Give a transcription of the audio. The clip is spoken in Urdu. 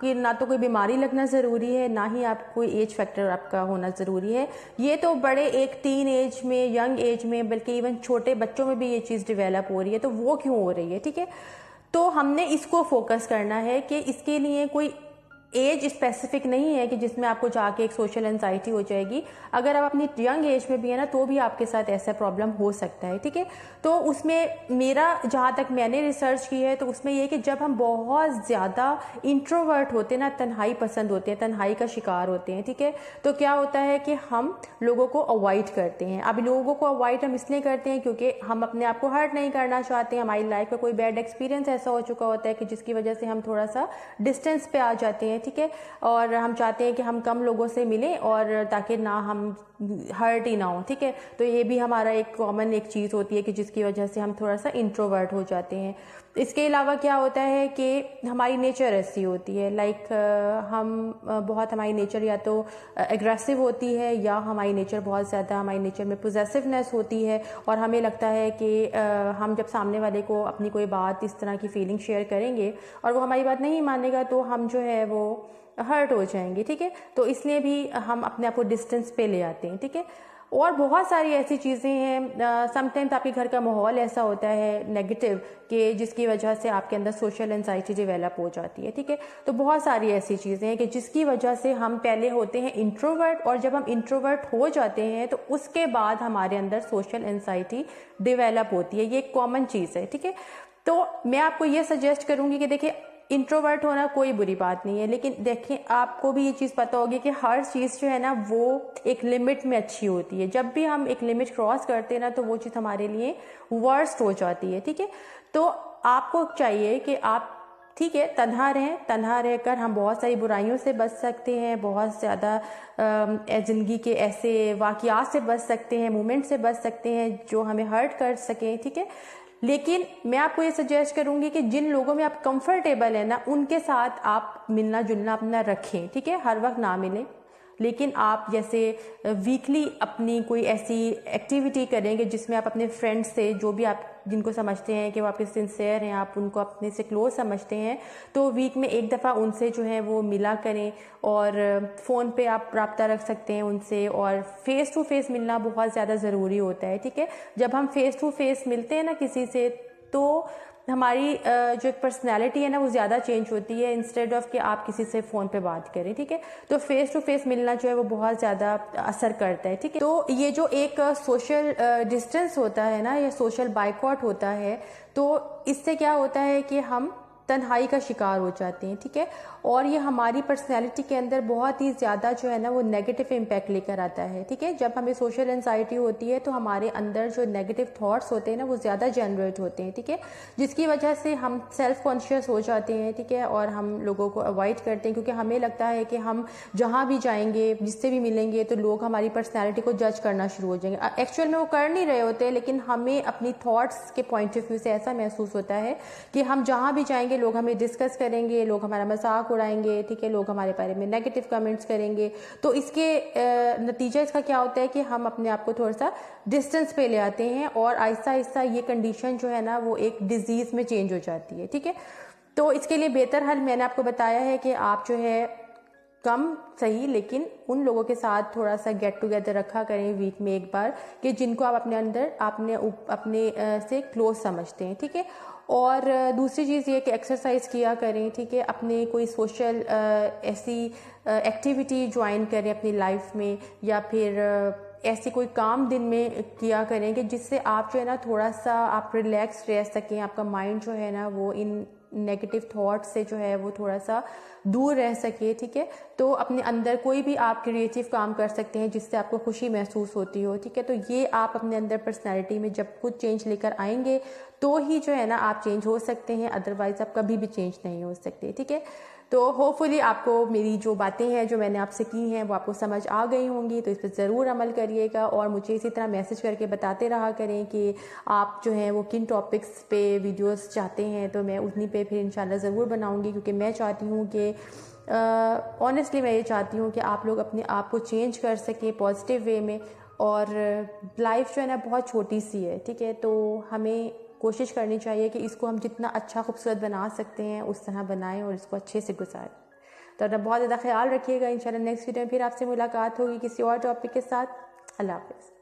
کی نہ تو کوئی بیماری لگنا ضروری ہے، نہ ہی آپ کوئی ایج فیکٹر آپ کا ہونا ضروری ہے. یہ تو بڑے ایک ٹین ایج میں، ینگ ایج میں، بلکہ ایون چھوٹے بچوں میں بھی یہ چیز ڈیولپ ہو رہی ہے. تو وہ کیوں ہو رہی ہے؟ ٹھیک ہے، تو ہم نے اس کو فوکس کرنا ہے کہ اس کے لیے کوئی ایج اسپیسیفک نہیں ہے کہ جس میں آپ کو جا کے ایک سوشل انزائٹی ہو جائے گی. اگر آپ اپنی ینگ ایج میں بھی ہیں نا تو بھی آپ کے ساتھ ایسا پرابلم ہو سکتا ہے. ٹھیک ہے، تو اس میں میرا جہاں تک میں نے ریسرچ کی ہے تو اس میں یہ کہ جب ہم بہت زیادہ انٹروورٹ ہوتے ہیں نا، تنہائی پسند ہوتے ہیں، تنہائی کا شکار ہوتے ہیں، ٹھیک ہے، تو کیا ہوتا ہے کہ ہم لوگوں کو اوائڈ کرتے ہیں. اب لوگوں کو اوائڈ ہم اس لیے کرتے ہیں کیونکہ ہم اپنے آپ کو ہرٹ نہیں کرنا چاہتے ہیں. ہماری لائف کا کوئی بیڈ ایکسپیرینس ایسا ہو چکا ہوتا ہے کہ جس کی وجہ سے ہم تھوڑا سا ڈسٹینس پہ آ جاتے ہیں. ٹھیک ہے، اور ہم چاہتے ہیں کہ ہم کم لوگوں سے ملیں اور تاکہ نہ ہم ہرٹ ہی نہ ہوں. ٹھیک ہے، تو یہ بھی ہمارا ایک کامن ایک چیز ہوتی ہے کہ جس کی وجہ سے ہم تھوڑا سا انٹروورٹ ہو جاتے ہیں. اس کے علاوہ کیا ہوتا ہے کہ ہماری نیچر ایسی ہوتی ہے، لائک ہم بہت، ہماری نیچر یا تو اگریسو ہوتی ہے یا ہماری نیچر بہت زیادہ، ہماری نیچر میں پوزیسونیس ہوتی ہے اور ہمیں لگتا ہے کہ ہم جب سامنے والے کو اپنی کوئی بات اس طرح کی فیلنگ شیئر کریں گے اور وہ ہماری بات نہیں مانے گا تو ہم جو ہے وہ ہرٹ ہو جائیں گے. ٹھیک ہے، تو اس لیے بھی ہم اپنے آپ کو ڈسٹینس پہ لے آتے ہیں. ٹھیک ہے، اور بہت ساری ایسی چیزیں ہیں. سم ٹائمز آپ کے گھر کا ماحول ایسا ہوتا ہے نیگیٹو کہ جس کی وجہ سے آپ کے اندر سوشل انزائٹی ڈیولپ ہو جاتی ہے. ٹھیک ہے، تو بہت ساری ایسی چیزیں ہیں کہ جس کی وجہ سے ہم پہلے ہوتے ہیں انٹروورٹ، اور جب ہم انٹروورٹ ہو جاتے ہیں تو اس کے بعد ہمارے اندر سوشل انزائٹی ڈیولپ ہوتی ہے. یہ ایک کامن چیز ہے. ٹھیک ہے، تو میں آپ کو یہ سجیسٹ کروں گی کہ دیکھیں، انٹروورٹ ہونا کوئی بری بات نہیں ہے، لیکن دیکھیں آپ کو بھی یہ چیز پتہ ہوگی کہ ہر چیز جو ہے نا وہ ایک لمٹ میں اچھی ہوتی ہے. جب بھی ہم ایک لمٹ کراس کرتے ہیں نا تو وہ چیز ہمارے لیے ورسٹ ہو جاتی ہے. ٹھیک ہے، تو آپ کو چاہیے کہ آپ، ٹھیک ہے، تنہا رہیں. تنہا رہ کر ہم بہت ساری برائیوں سے بچ سکتے ہیں، بہت زیادہ زندگی کے ایسے واقعات سے بچ سکتے ہیں، مومنٹ سے بچ سکتے ہیں جو ہمیں ہرٹ کر سکیں. ٹھیک ہے، لیکن میں آپ کو یہ سجیسٹ کروں گی کہ جن لوگوں میں آپ کمفرٹیبل ہیں نا ان کے ساتھ آپ ملنا جلنا اپنا رکھیں. ٹھیک ہے، ہر وقت نہ ملیں، لیکن آپ جیسے ویکلی اپنی کوئی ایسی ایکٹیویٹی کریں گے جس میں آپ اپنے فرینڈ سے، جو بھی آپ جن کو سمجھتے ہیں کہ وہ آپ کے سنسیئر ہیں، آپ ان کو اپنے سے کلوز سمجھتے ہیں، تو ویک میں ایک دفعہ ان سے جو ہے وہ ملا کریں. اور فون پہ آپ رابطہ رکھ سکتے ہیں ان سے، اور فیس ٹو فیس ملنا بہت زیادہ ضروری ہوتا ہے. ٹھیک ہے، جب ہم فیس ٹو فیس ملتے ہیں نا کسی سے تو ہماری جو ایک پرسنالٹی ہے نا وہ زیادہ چینج ہوتی ہے انسٹیڈ آف کہ آپ کسی سے فون پہ بات کریں. ٹھیک ہے، تو فیس ٹو فیس ملنا جو ہے وہ بہت زیادہ اثر کرتا ہے. ٹھیک ہے، تو یہ جو ایک سوشل ڈسٹینس ہوتا ہے نا، یا سوشل بائیکاٹ ہوتا ہے، تو اس سے کیا ہوتا ہے کہ ہم تنہائی کا شکار ہو جاتے ہیں. ٹھیک ہے، اور یہ ہماری پرسنالٹی کے اندر بہت ہی زیادہ جو ہے نا وہ نیگیٹو امپیکٹ لے کر آتا ہے. ٹھیک ہے، جب ہمیں سوشل انزائٹی ہوتی ہے تو ہمارے اندر جو نیگیٹو تھاٹس ہوتے ہیں نا وہ زیادہ جنریٹ ہوتے ہیں. ٹھیک ہے، جس کی وجہ سے ہم سیلف کانشیس ہو جاتے ہیں. ٹھیک ہے، اور ہم لوگوں کو اوائڈ کرتے ہیں کیونکہ ہمیں لگتا ہے کہ ہم جہاں بھی جائیں گے، جس سے بھی ملیں گے، تو لوگ ہماری پرسنالٹی کو جج کرنا شروع ہو جائیں گے. ایکچوئل میں وہ کر نہیں رہے ہوتے، لیکن ہمیں اپنی تھاٹس کے پوائنٹ آف ویو سے ایسا محسوس ہوتا ہے کہ ہم جہاں بھی جائیں گے لوگ ہمیں ڈسکس کریں گے، لوگ ہمارا مذاق اڑائیں گے. ٹھیک ہے، لوگ ہمارے بارے میں نیگیٹو کمنٹس کریں گے. تو اس کے نتیجہ اس کا کیا ہوتا ہے کہ ہم اپنے آپ کو تھوڑا سا ڈسٹینس پہ لے آتے ہیں، اور آہستہ آہستہ یہ کنڈیشن جو ہے نا وہ ایک ڈیزیز میں چینج ہو جاتی ہے. ٹھیک ہے، تو اس کے لیے بہتر حل میں نے آپ کو بتایا ہے کہ آپ جو ہے کم صحیح لیکن ان لوگوں کے ساتھ تھوڑا سا گیٹ ٹوگیدر رکھا کریں ویک میں ایک بار، کہ جن کو آپ اپنے اندر اپنے سے کلوز سمجھتے ہیں. ٹھیک ہے، اور دوسری چیز یہ کہ ایکسرسائز کیا کریں. ٹھیک ہے، اپنے کوئی سوشل ایسی ایکٹیویٹی جوائن کریں اپنی لائف میں، یا پھر ایسی کوئی کام دن میں کیا کریں کہ جس سے آپ جو ہے نا تھوڑا سا آپ ریلیکس رہ سکیں، آپ کا مائنڈ جو ہے نا وہ ان نیگیٹو تھاٹ سے جو ہے وہ تھوڑا سا دور رہ سکے. ٹھیک ہے، تو اپنے اندر کوئی بھی آپ کریٹیو کام کر سکتے ہیں جس سے آپ کو خوشی محسوس ہوتی ہو. ٹھیک ہے، تو یہ آپ اپنے اندر پرسنالٹی میں جب خود چینج لے کر آئیں گے تو ہی جو ہے نا آپ چینج ہو سکتے ہیں، ادروائز آپ کبھی بھی چینج نہیں ہو سکتے. ٹھیک ہے، تو ہوپ فلی آپ کو میری جو باتیں ہیں جو میں نے آپ سے کی ہیں وہ آپ کو سمجھ آ گئی ہوں گی، تو اس پہ ضرور عمل کریے گا، اور مجھے اسی طرح میسج کر کے بتاتے رہا کریں کہ آپ جو ہیں وہ کن ٹاپکس پہ ویڈیوز چاہتے ہیں، تو میں اتنی پہ پھر انشاءاللہ ضرور بناؤں گی. کیونکہ میں چاہتی ہوں کہ آنیسٹلی میں یہ چاہتی ہوں کہ آپ لوگ اپنے آپ کو چینج کر سکیں پازیٹیو وے میں. اور لائف جو ہے نا بہت چھوٹی سی ہے. ٹھیک ہے، تو ہمیں کوشش کرنی چاہیے کہ اس کو ہم جتنا اچھا خوبصورت بنا سکتے ہیں اس طرح بنائیں اور اس کو اچھے سے گزاریں. تو اپنا بہت زیادہ خیال رکھیے گا. انشاءاللہ نیکسٹ ویڈیو میں پھر آپ سے ملاقات ہوگی کسی اور ٹاپک کے ساتھ. اللہ حافظ.